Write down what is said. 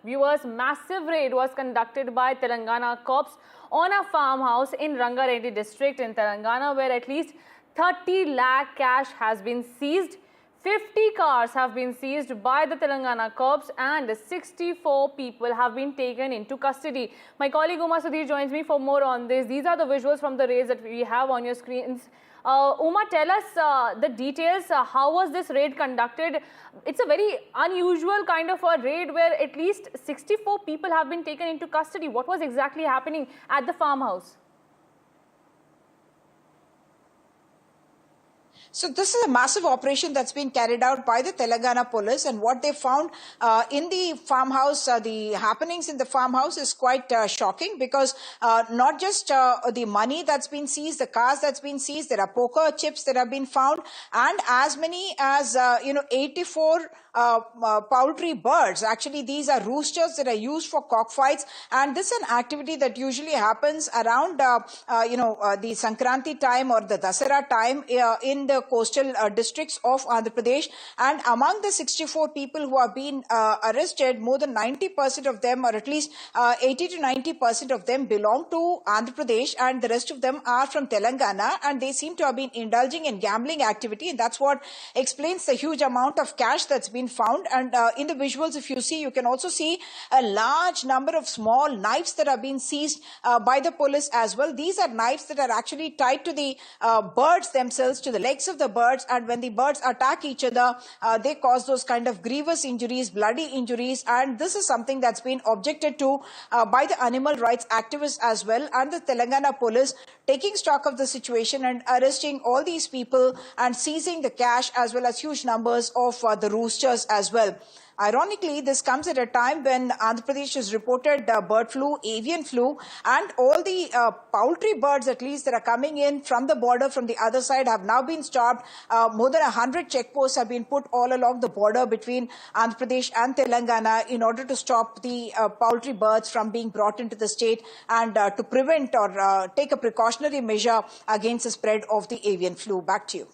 Viewers, massive raid was conducted by Telangana cops on a farmhouse in Rangareddy district in Telangana, where at least 30 lakh cash has been seized. 50 cars have been seized by the Telangana cops and 64 people have been taken into custody. My colleague Uma Sudhir joins me for more on this. These are the visuals from the raids that we have on your screens. Uma, tell us the details. How was this raid conducted? It's a very unusual kind of a raid where at least 64 people have been taken into custody. What was exactly happening at the farmhouse? So this is a massive operation that's been carried out by the Telangana police, and what they found in the farmhouse, the happenings in the farmhouse is quite shocking, because not just the money that's been seized, the cars that's been seized, there are poker chips that have been found, and as many as 84 poultry birds. Actually, these are roosters that are used for cockfights, and this is an activity that usually happens around the Sankranti time or the Dasara time in the coastal districts of Andhra Pradesh. And among the 64 people who have been arrested, more than 90% of them, or at least 80 to 90% of them, belong to Andhra Pradesh, and the rest of them are from Telangana, and they seem to have been indulging in gambling activity, and that's what explains the huge amount of cash that's been found. And in the visuals, if you see, you can also see a large number of small knives that have been seized by the police as well. These are knives that are actually tied to the birds themselves, to the legs of the birds, and when the birds attack each other, they cause those kind of grievous injuries, bloody injuries, and this is something that's been objected to by the animal rights activists as well, and the Telangana police taking stock of the situation and arresting all these people and seizing the cash as well as huge numbers of the roosters as well. Ironically, this comes at a time when Andhra Pradesh has reported bird flu, avian flu, and all the poultry birds, at least, that are coming in from the border from the other side have now been stopped. More than 100 checkposts have been put all along the border between Andhra Pradesh and Telangana in order to stop the poultry birds from being brought into the state, and to prevent or take a precautionary measure against the spread of the avian flu. Back to you.